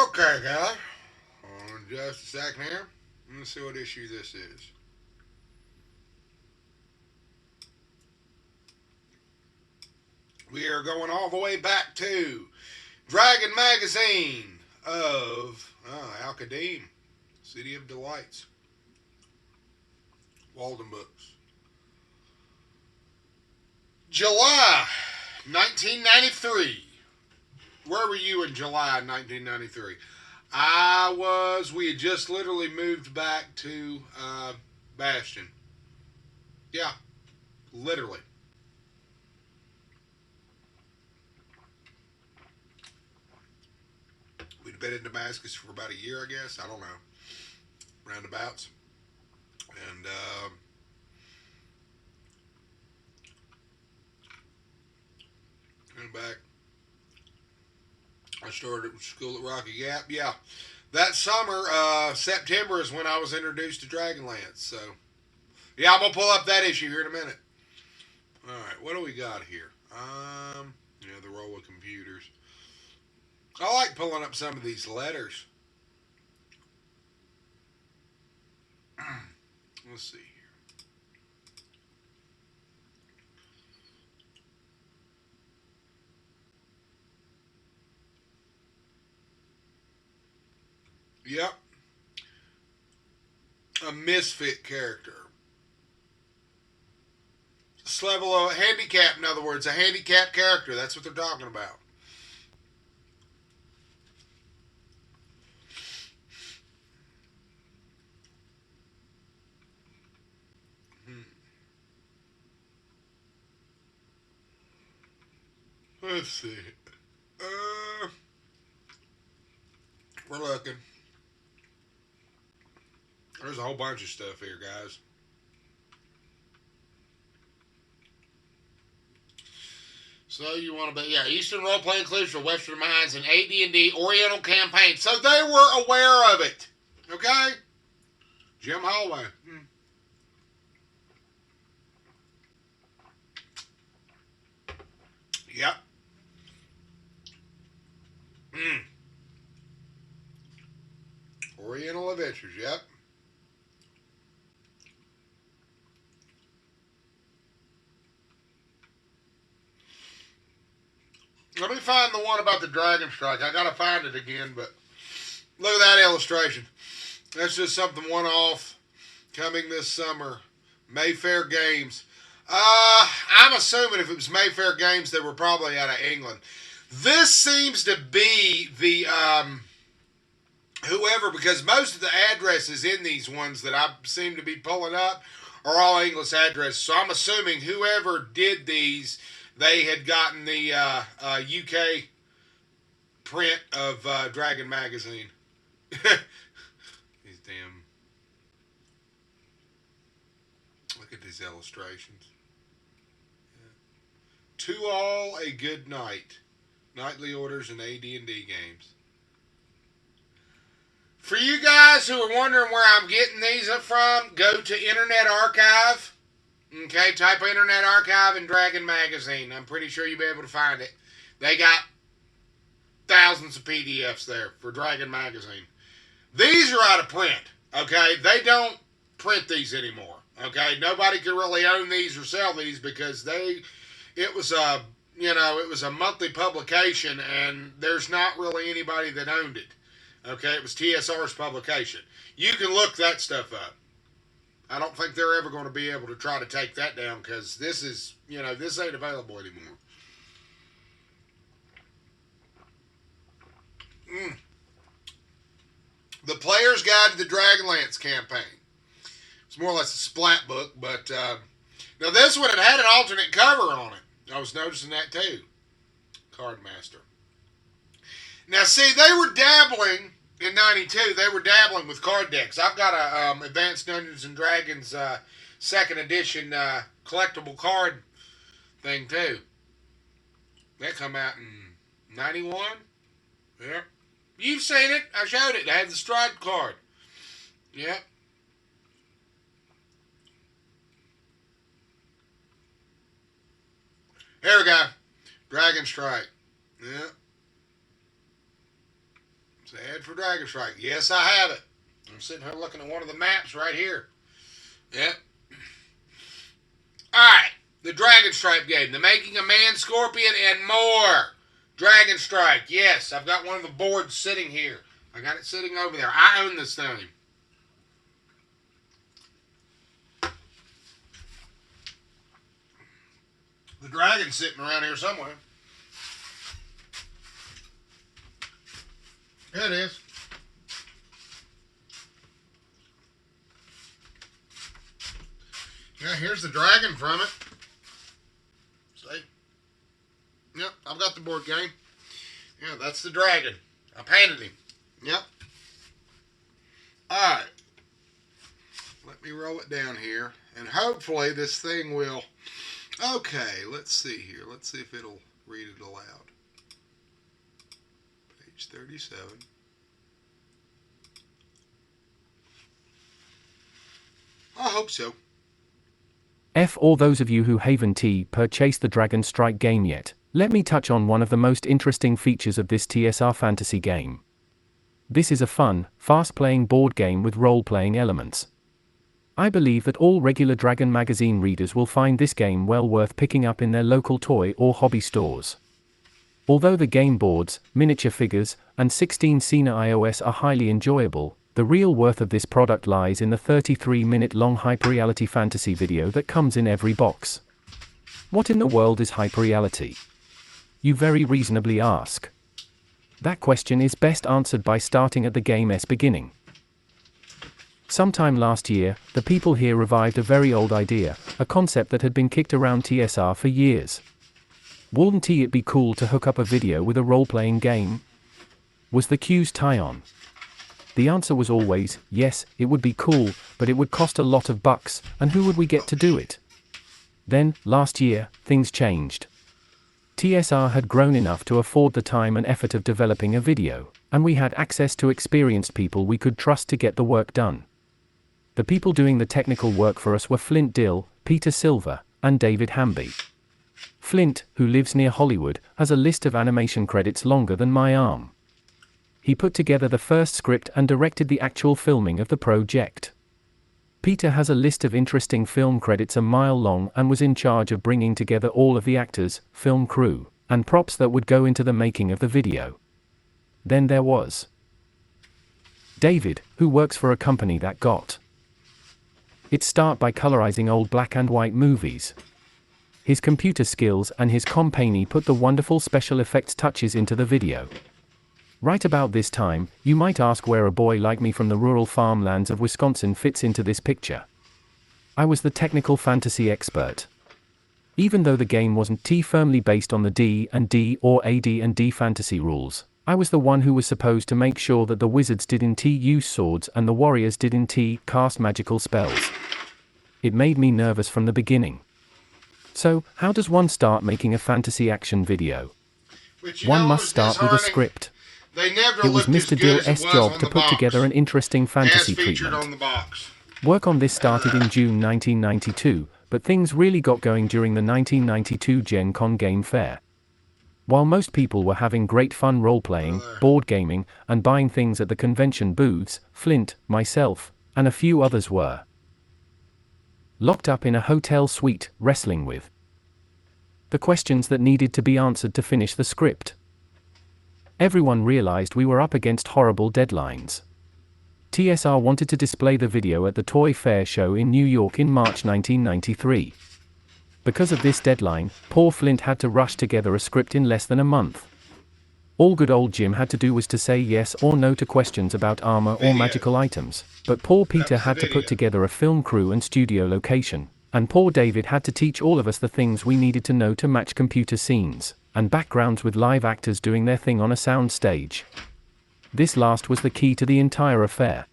Okay, guys. Just a second here. Let's see what issue this is. We are going all the way back to Dragon Magazine of Al-Qadim, City of Delights, Walden Books. July 1993. Where were you in July 1993? We had just literally moved back to Bastion. Yeah, literally. We'd been in Damascus for about a year, I guess. I don't know. Roundabouts. And went back. I started school at Rocky Gap. Yeah. That summer, September is when I was introduced to Dragonlance. So, yeah, I'm going to pull up that issue here in a minute. All right, what do we got here? The roll of computers. I like pulling up some of these letters. Let's see here. Yep. A misfit character. This level of handicap, in other words, a handicapped character. That's what they're talking about. Let's see. We're looking. There's a whole bunch of stuff here, guys. So you want to be, Eastern Role Playing Clues for Western Minds and AD&D Oriental Campaign. So they were aware of it. Okay? Jim Holloway. Yep. Oriental Adventures, yep. Let me find the one about the DragonStrike. I gotta find it again, but look at that illustration. That's just something one-off coming this summer. Mayfair Games. I'm assuming if it was Mayfair Games, they were probably out of England. This seems to be the whoever, because most of the addresses in these ones that I seem to be pulling up are all English addresses. So I'm assuming whoever did these, they had gotten the UK print of Dragon Magazine. These damn. Look at these illustrations. Yeah. To all a good night. Nightly orders and AD&D games. For you guys who are wondering where I'm getting these from, go to Internet Archive. Okay, type Internet Archive and Dragon Magazine. I'm pretty sure you'll be able to find it. They got thousands of PDFs there for Dragon Magazine. These are out of print. Okay, they don't print these anymore. Okay, nobody can really own these or sell these because it was a monthly publication and there's not really anybody that owned it. Okay, it was TSR's publication. You can look that stuff up. I don't think they're ever going to be able to try to take that down because this ain't available anymore. The Player's Guide to the Dragonlance Campaign. It's more or less a splat book, but now this one, it had an alternate cover on it. I was noticing that too. Cardmaster. Now, see, they were dabbling in '92. They were dabbling with card decks. I've got a Advanced Dungeons and Dragons second edition collectible card thing too. That come out in '91. Yep. You've seen it. I showed it. I had the striped card. Yep. Here we go. DragonStrike. Yep. It's an ad for DragonStrike. Yes, I have it. I'm sitting here looking at one of the maps right here. Yep. Alright. The DragonStrike game. The Making a Man Scorpion and more. DragonStrike. Yes, I've got one of the boards sitting here. I got it sitting over there. I own this thing. The dragon's sitting around here somewhere. There it is. Yeah, here's the dragon from it. See? Yep, I've got the board game. Yeah, that's the dragon. I painted him. Yep. Alright. Let me roll it down here. And hopefully this thing will... Okay, let's see here. Let's see if it'll read it aloud. Page 37. I hope so. F all those of you who haven't purchased the DragonStrike game yet, let me touch on one of the most interesting features of this TSR fantasy game. This is a fun, fast-playing board game with role-playing elements. I believe that all regular Dragon magazine readers will find this game well worth picking up in their local toy or hobby stores. Although the game boards, miniature figures, and 16-scene iOS are highly enjoyable, the real worth of this product lies in the 33-minute long hyperreality fantasy video that comes in every box. What in the world is hyperreality? You very reasonably ask. That question is best answered by starting at the game's beginning. Sometime last year, the people here revived a very old idea, a concept that had been kicked around TSR for years. Wouldn't it be cool to hook up a video with a role-playing game? Was the Q's tie on? The answer was always, yes, it would be cool, but it would cost a lot of bucks, and who would we get to do it? Then, last year, things changed. TSR had grown enough to afford the time and effort of developing a video, and we had access to experienced people we could trust to get the work done. The people doing the technical work for us were Flint Dill, Peter Silver, and David Hamby. Flint, who lives near Hollywood, has a list of animation credits longer than my arm. He put together the first script and directed the actual filming of the project. Peter has a list of interesting film credits a mile long and was in charge of bringing together all of the actors, film crew, and props that would go into the making of the video. Then there was David, who works for a company that got its start by colorizing old black and white movies. His computer skills and his company put the wonderful special effects touches into the video. Right about this time, you might ask where a boy like me from the rural farmlands of Wisconsin fits into this picture. I was the technical fantasy expert. Even though the game wasn't firmly based on the D&D or AD&D fantasy rules, I was the one who was supposed to make sure that the wizards didn't use swords and the warriors didn't cast magical spells. It made me nervous from the beginning. So, how does one start making a fantasy action video? One must start with a script. It was Mr. Dill's job to put together an interesting fantasy treatment. Work on this started in June 1992, but things really got going during the 1992 Gen Con Game Fair. While most people were having great fun role-playing, board gaming, and buying things at the convention booths, Flint, myself, and a few others were locked up in a hotel suite, wrestling with the questions that needed to be answered to finish the script. Everyone realized we were up against horrible deadlines. TSR wanted to display the video at the Toy Fair show in New York in March 1993. Because of this deadline, poor Flint had to rush together a script in less than a month. All good old Jim had to do was to say yes or no to questions about armor or magical items, but poor Peter had to put together a film crew and studio location, and poor David had to teach all of us the things we needed to know to match computer scenes and backgrounds with live actors doing their thing on a sound stage. This last was the key to the entire affair.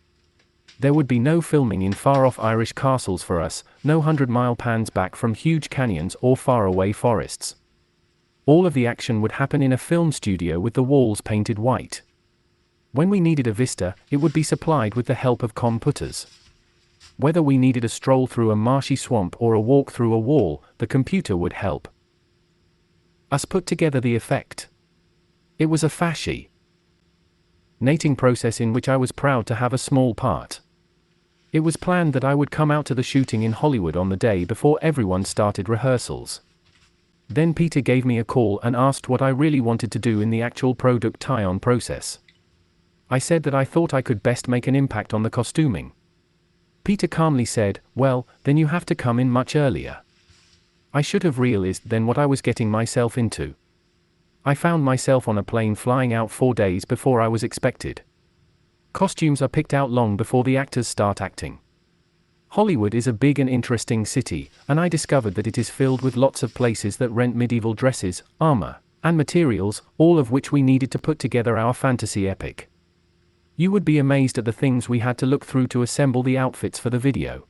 There would be no filming in far-off Irish castles for us, no 100-mile pans back from huge canyons or faraway forests. All of the action would happen in a film studio with the walls painted white. When we needed a vista, it would be supplied with the help of computers. Whether we needed a stroll through a marshy swamp or a walk through a wall, the computer would help us put together the effect. It was a fashy fascinating process in which I was proud to have a small part. It was planned that I would come out to the shooting in Hollywood on the day before everyone started rehearsals. Then Peter gave me a call and asked what I really wanted to do in the actual product tie-on process. I said that I thought I could best make an impact on the costuming. Peter calmly said, "Well, then you have to come in much earlier." I should have realized then what I was getting myself into. I found myself on a plane flying out 4 days before I was expected. Costumes are picked out long before the actors start acting. Hollywood is a big and interesting city, and I discovered that it is filled with lots of places that rent medieval dresses, armor, and materials, all of which we needed to put together our fantasy epic. You would be amazed at the things we had to look through to assemble the outfits for the video.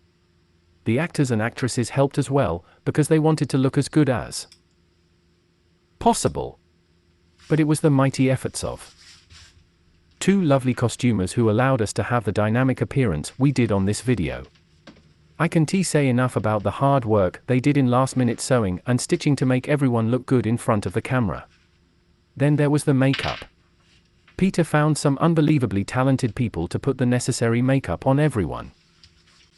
The actors and actresses helped as well, because they wanted to look as good as possible. But it was the mighty efforts of 2 lovely costumers who allowed us to have the dynamic appearance we did on this video. I can't say enough about the hard work they did in last-minute sewing and stitching to make everyone look good in front of the camera. Then there was the makeup. Peter found some unbelievably talented people to put the necessary makeup on everyone.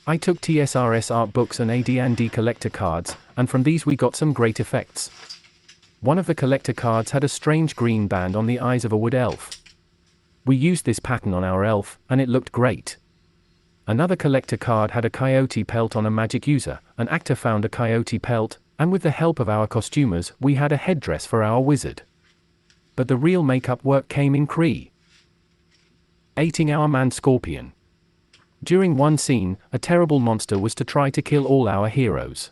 I took TSRS art books and AD&D collector cards, and from these we got some great effects. One of the collector cards had a strange green band on the eyes of a wood elf. We used this pattern on our elf, and it looked great. Another collector card had a coyote pelt on a magic user. An actor found a coyote pelt, and with the help of our costumers, we had a headdress for our wizard. But the real makeup work came in creating our man Scorpion. During one scene, a terrible monster was to try to kill all our heroes.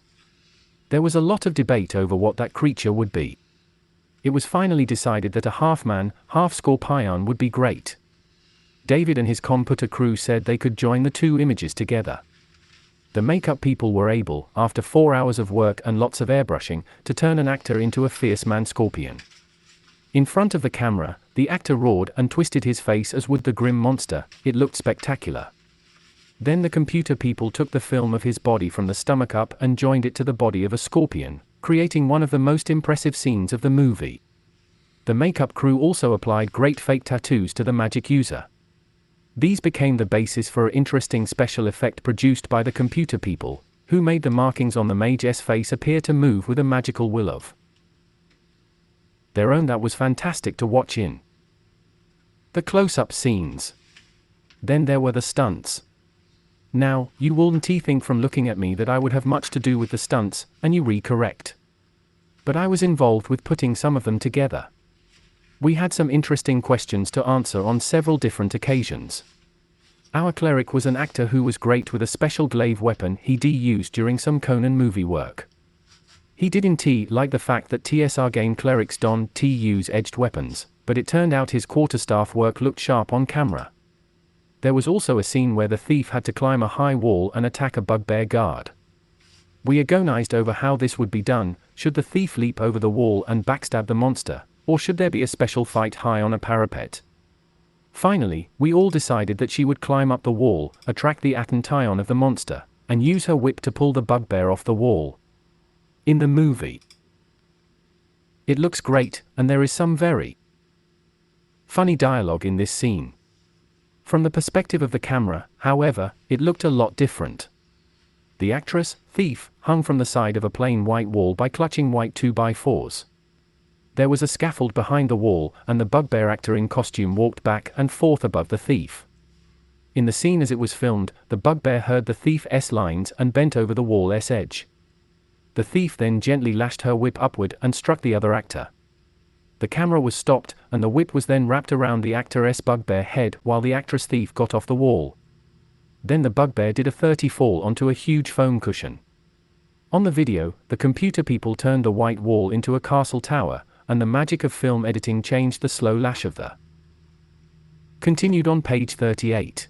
There was a lot of debate over what that creature would be. It was finally decided that a half-man, half-scorpion would be great. David and his computer crew said they could join the 2 images together. The makeup people were able, after 4 hours of work and lots of airbrushing, to turn an actor into a fierce man scorpion. In front of the camera, the actor roared and twisted his face as would the grim monster. It looked spectacular. Then the computer people took the film of his body from the stomach up and joined it to the body of a scorpion, creating one of the most impressive scenes of the movie. The makeup crew also applied great fake tattoos to the magic user. These became the basis for an interesting special effect produced by the computer people, who made the markings on the mage's face appear to move with a magical will of their own that was fantastic to watch in the close-up scenes. Then there were the stunts. Now, you wouldn't think from looking at me that I would have much to do with the stunts, and you correct. But I was involved with putting some of them together. We had some interesting questions to answer on several different occasions. Our cleric was an actor who was great with a special glaive weapon he used during some Conan movie work. He didn't like the fact that TSR game clerics don't use edged weapons, but it turned out his quarterstaff work looked sharp on camera. There was also a scene where the thief had to climb a high wall and attack a bugbear guard. We agonized over how this would be done. Should the thief leap over the wall and backstab the monster, or should there be a special fight high on a parapet? Finally, we all decided that she would climb up the wall, attract the attention of the monster, and use her whip to pull the bugbear off the wall. In the movie, it looks great, and there is some very funny dialogue in this scene. From the perspective of the camera, however, it looked a lot different. The actress, thief, hung from the side of a plain white wall by clutching white 2x4s. There was a scaffold behind the wall, and the bugbear actor in costume walked back and forth above the thief. In the scene as it was filmed, the bugbear heard the thief's lines and bent over the wall's edge. The thief then gently lashed her whip upward and struck the other actor. The camera was stopped, and the whip was then wrapped around the actor's bugbear head while the actress thief got off the wall. Then the bugbear did a 30 fall onto a huge foam cushion. On the video, the computer people turned the white wall into a castle tower, and the magic of film editing changed the slow lash of the continued on page 38.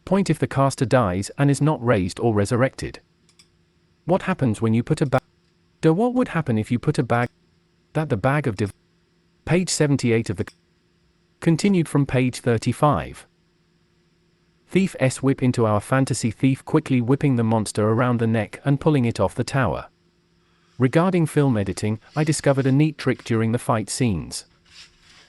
Point if the caster dies and is not raised or resurrected. What happens when you put a bag? What would happen if you put a bag? That the bag of Page 78 of the continued from page 35. Thief S whip into our fantasy thief, quickly whipping the monster around the neck and pulling it off the tower. Regarding film editing, I discovered a neat trick during the fight scenes.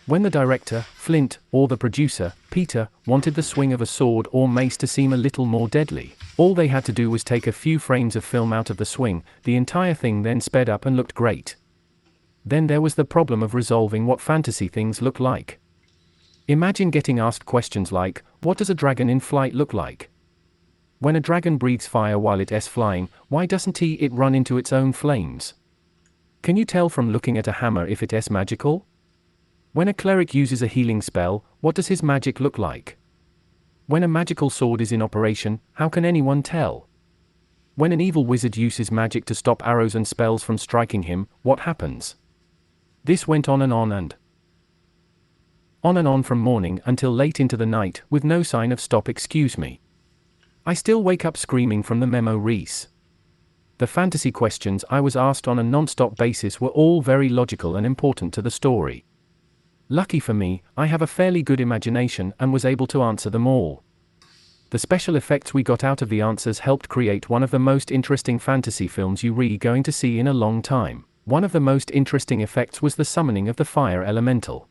When the director, Flint, or the producer, Peter, wanted the swing of a sword or mace to seem a little more deadly, all they had to do was take a few frames of film out of the swing. The entire thing then sped up and looked great. Then there was the problem of resolving what fantasy things look like. Imagine getting asked questions like, what does a dragon in flight look like? When a dragon breathes fire while it's flying, why doesn't it run into its own flames? Can you tell from looking at a hammer if it's magical? When a cleric uses a healing spell, what does his magic look like? When a magical sword is in operation, how can anyone tell? When an evil wizard uses magic to stop arrows and spells from striking him, what happens? This went on and on from morning until late into the night, with no sign of stop. Excuse me. I still wake up screaming from the memo Reese. The fantasy questions I was asked on a non-stop basis were all very logical and important to the story. Lucky for me, I have a fairly good imagination and was able to answer them all. The special effects we got out of the answers helped create one of the most interesting fantasy films you really going to see in a long time. One of the most interesting effects was the summoning of the fire elemental.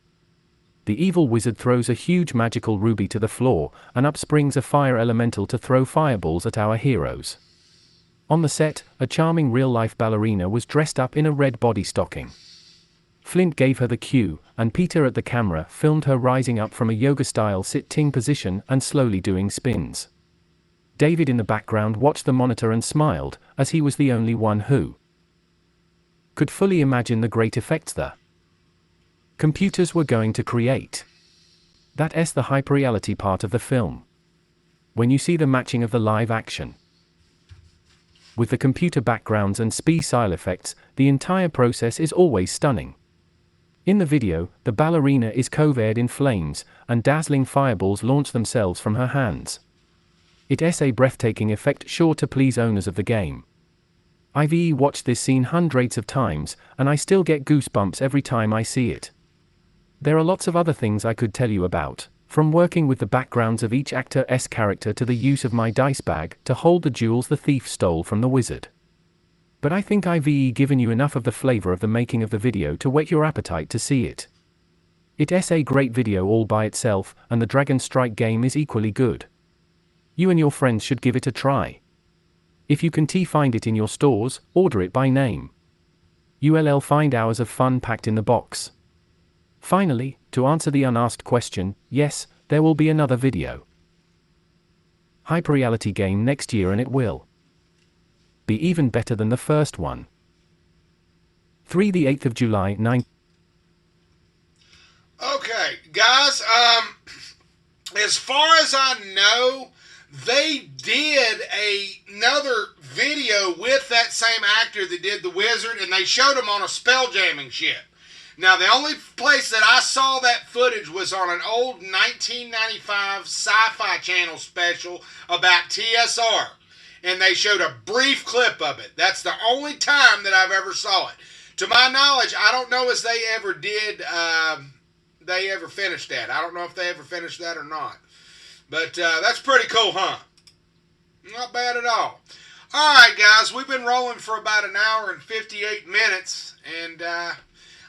The evil wizard throws a huge magical ruby to the floor, and up springs a fire elemental to throw fireballs at our heroes. On the set, a charming real-life ballerina was dressed up in a red body stocking. Flint gave her the cue, and Peter at the camera filmed her rising up from a yoga-style sitting position and slowly doing spins. David in the background watched the monitor and smiled, as he was the only one who could fully imagine the great effects the computers were going to create. That's the hyperreality part of the film. When you see the matching of the live action with the computer backgrounds and special effects, the entire process is always stunning. In the video, the ballerina is covered in flames, and dazzling fireballs launch themselves from her hands. It's a breathtaking effect sure to please owners of the game. I've watched this scene hundreds of times, and I still get goosebumps every time I see it. There are lots of other things I could tell you about, from working with the backgrounds of each actor's character to the use of my dice bag to hold the jewels the thief stole from the wizard. But I think I've given you enough of the flavor of the making of the video to whet your appetite to see it. It's a great video all by itself, and the DragonStrike game is equally good. You and your friends should give it a try. If you can find it in your stores, order it by name. You'll find hours of fun packed in the box. Finally, to answer the unasked question, yes, there will be another video. Hyperreality game next year, and it will be even better than the first one. 8th of July, 9. Okay, guys, as far as I know, they did another video with that same actor that did the wizard, and they showed him on a spelljamming ship. Now, the only place that I saw that footage was on an old 1995 Sci-Fi Channel special about TSR. And they showed a brief clip of it. That's the only time that I've ever saw it. To my knowledge, I don't know if they ever did, they ever finished that. I don't know if they ever finished that or not. But that's pretty cool, huh? Not bad at all. Alright, guys, we've been rolling for about an hour and 58 minutes. And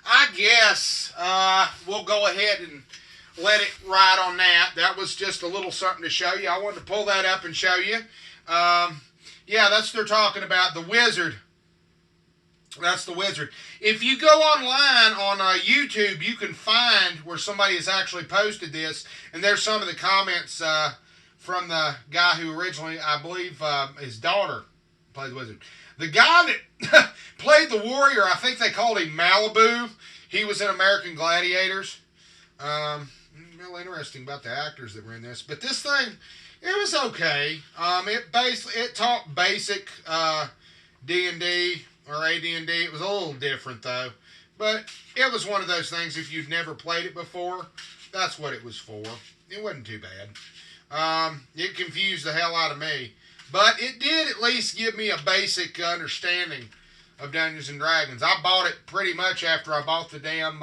I guess we'll go ahead and let it ride on that. That was just a little something to show you. I wanted to pull that up and show you. Yeah, that's what they're talking about, the wizard. That's the wizard. If you go online on YouTube, you can find where somebody has actually posted this, and there's some of the comments from the guy who originally, I believe, his daughter played the wizard. The guy that played the warrior, I think they called him Malibu. He was in American Gladiators. Real interesting about the actors that were in this. But this thing, it was okay. It taught basic D&D or AD&D. It was a little different though, but it was one of those things. If you've never played it before, that's what it was for. It wasn't too bad. It confused the hell out of me, But it did at least give me a basic understanding of Dungeons and Dragons. I bought it pretty much after I bought the damn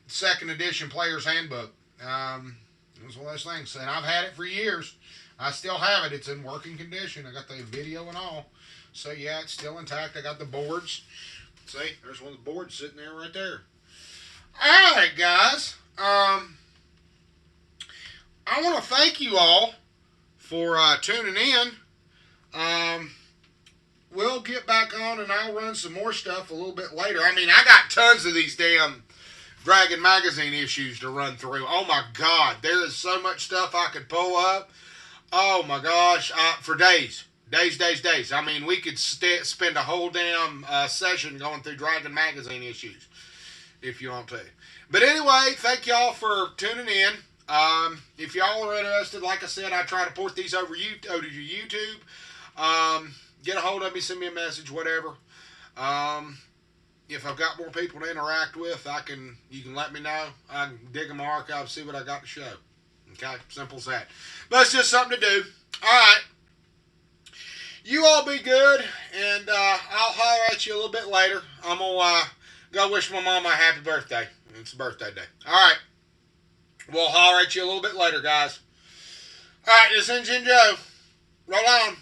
second edition Player's Handbook. It was one of those things, and I've had it for years. I still have it. It's in working condition. I got the video and all. So yeah, it's still intact. I got the boards. See, there's one of the boards sitting there right there. All right, guys. I want to thank you all for tuning in. We'll get back on and I'll run some more stuff a little bit later. I mean, I got tons of these damn Dragon Magazine issues to run through. Oh my God, there is so much stuff I could pull up. Oh my gosh, for days. Days. I mean, we could spend a whole damn session going through Dragon Magazine issues if you want to. But anyway, thank y'all for tuning in. If y'all are interested, like I said, I try to port these over to YouTube. Get a hold of me, send me a message, whatever. If I've got more people to interact with, you can let me know. I can dig in my archive, see what I got to show. Okay, simple as that. But it's just something to do. All right. You all be good, and I'll holler at you a little bit later. I'm going to go wish my mom a happy birthday. It's a birthday day. All right. We'll holler at you a little bit later, guys. All right, this is Engine Joe. Roll on.